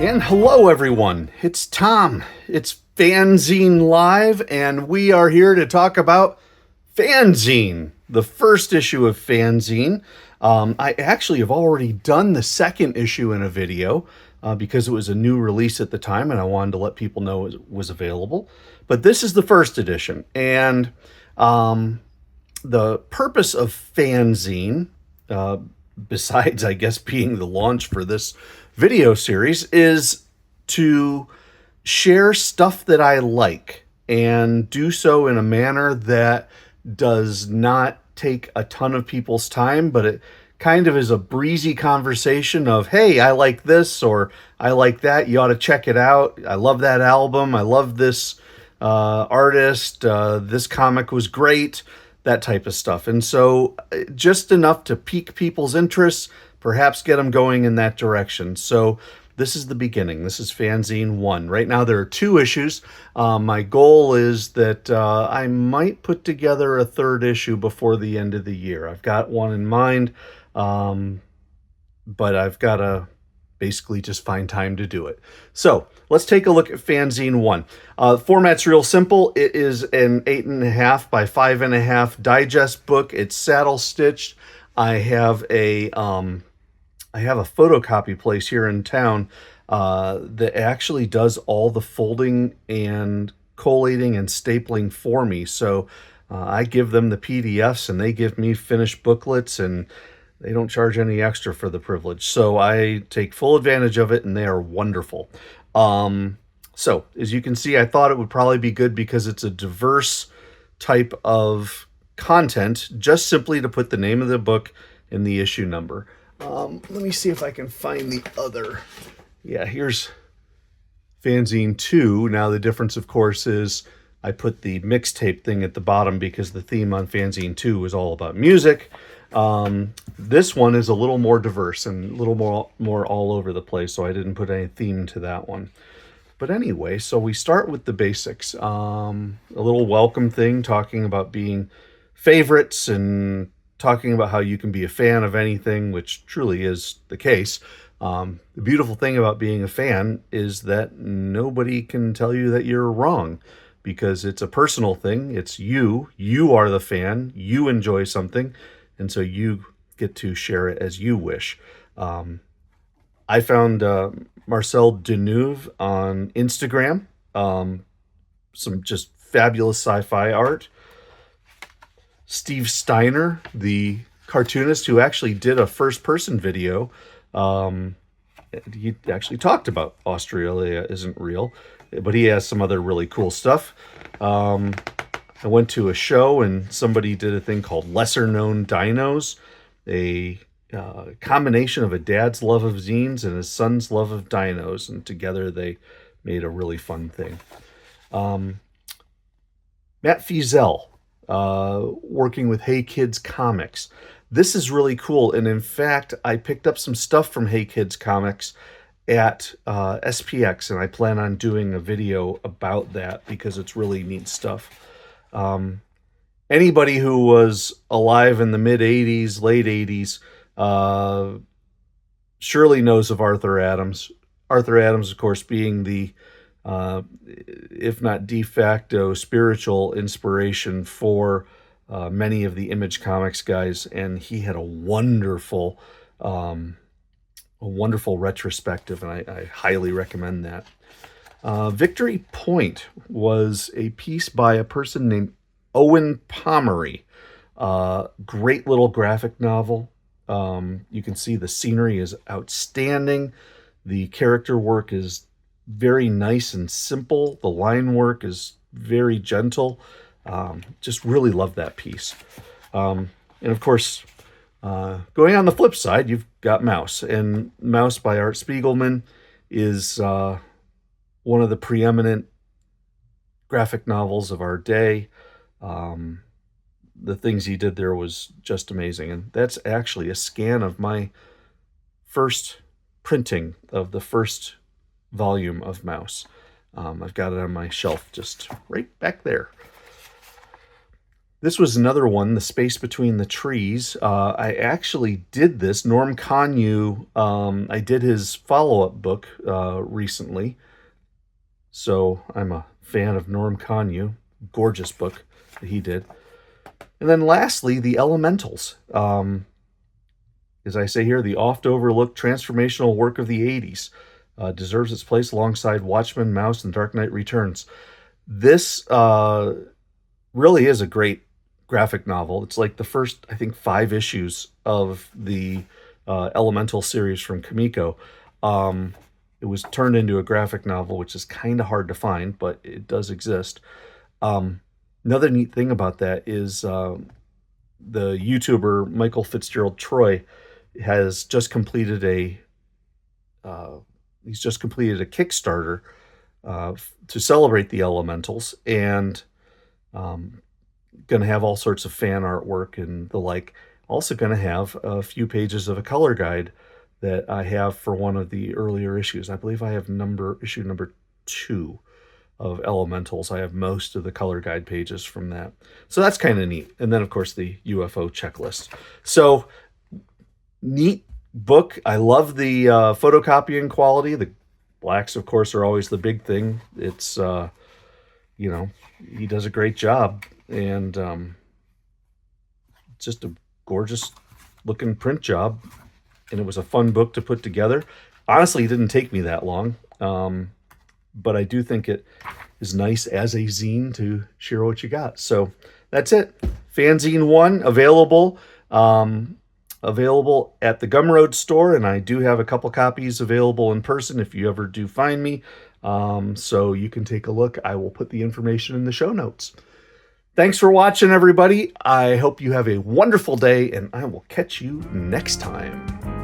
And hello everyone, it's Tom. It's FANzine Live, and we are here to talk about FANzine, the first issue of FANzine. I actually have already done the second issue in a video because it was a new release at the time and I wanted to let people know it was available. But this is the first edition, and the purpose of FANzine, besides, I guess, being the launch for this video series, is to share stuff that I like and do so in a manner that does not take a ton of people's time, but it kind of is a breezy conversation of, hey, I like this, or I like that, you ought to check it out, I love that album, I love this artist, this comic was great, that type of stuff. And so just enough to pique people's interests, perhaps get them going in that direction. So this is the beginning. This is FANzine One. Right now there are 2 issues. My goal is that I might put together a 3rd issue before the end of the year. I've got one in mind, but I've got to basically just find time to do it. So let's take a look at FANzine One. Format's real simple. It is an 8.5 by 5.5 digest book. It's saddle stitched. I have a photocopy place here in town that actually does all the folding and collating and stapling for me. So I give them the PDFs and they give me finished booklets, and they don't charge any extra for the privilege. So I take full advantage of it, and they are wonderful. So as you can see, I thought it would probably be good because it's a diverse type of content, just simply to put the name of the book and the issue number. Let me see if I can find the other. Yeah, here's FANzine 2. Now the difference, of course, is I put the mixtape thing at the bottom because the theme on FANzine 2 was all about music. This one is a little more diverse and a little more all over the place, so I didn't put any theme to that one. But anyway, so we start with the basics. A little welcome thing, talking about being favorites and talking about how you can be a fan of anything, which truly is the case. The beautiful thing about being a fan is that nobody can tell you that you're wrong, because it's a personal thing. It's you. You are the fan. You enjoy something, and so you get to share it as you wish. I found Marcel Deneuve on Instagram. Some just fabulous sci-fi art. Steve Steiner, the cartoonist who actually did a first-person video, he actually talked about Australia isn't real, but he has some other really cool stuff. I went to a show and somebody did a thing called Lesser Known Dinos, a combination of a dad's love of zines and his son's love of dinos, and together they made a really fun thing. Matt Feazell, working with Hey Kids Comics. This is really cool, and in fact, I picked up some stuff from Hey Kids Comics at SPX, and I plan on doing a video about that because it's really neat stuff. Anybody who was alive in the mid-'80s, late 80s, surely knows of Arthur Adams. Arthur Adams, of course, being the if not de facto spiritual inspiration for many of the Image Comics guys, and he had a wonderful retrospective, and I highly recommend that. Victory Point was a piece by a person named Owen Pomeroy. Great little graphic novel. You can see the scenery is outstanding. The character work is very nice and simple. The line work is very gentle. Just really love that piece. And of course, going on the flip side, you've got Mouse. And Mouse by Art Spiegelman is one of the preeminent graphic novels of our day. The things he did there was just amazing. And that's actually a scan of my first printing of the first volume of Mouse. I've got it on my shelf just right back there. This was another one, The Space Between the Trees. I actually did this. Norm Conyu, I did his follow-up book recently. So I'm a fan of Norm Conyu. Gorgeous book that he did. And then lastly, The Elementals. As I say here, the oft-overlooked transformational work of the 80s. Deserves its place alongside Watchmen, Mouse, and Dark Knight Returns. This really is a great graphic novel. It's like the first, I think, 5 issues of the Elemental series from Kamiko. It was turned into a graphic novel, which is kind of hard to find, but it does exist. Another neat thing about that is the YouTuber Michael Fitzgerald Troy has just completed a Kickstarter to celebrate the Elementals, and going to have all sorts of fan artwork and the like. Also going to have a few pages of a color guide that I have for one of the earlier issues. I believe I have issue number 2 of Elementals. I have most of the color guide pages from that. So that's kind of neat. And then, of course, the UFO checklist. So, neat book. I love the photocopying quality. The blacks, of course, are always the big thing. It's, he does a great job. And just a gorgeous looking print job. And it was a fun book to put together. Honestly, it didn't take me that long. But I do think it is nice as a zine to share what you got. So that's it. FANzine One available. Available at the Gumroad store, and I do have a couple copies available in person if you ever do find me. So you can take a look. I will put the information in the show notes. Thanks for watching, everybody. I hope you have a wonderful day, and I will catch you next time.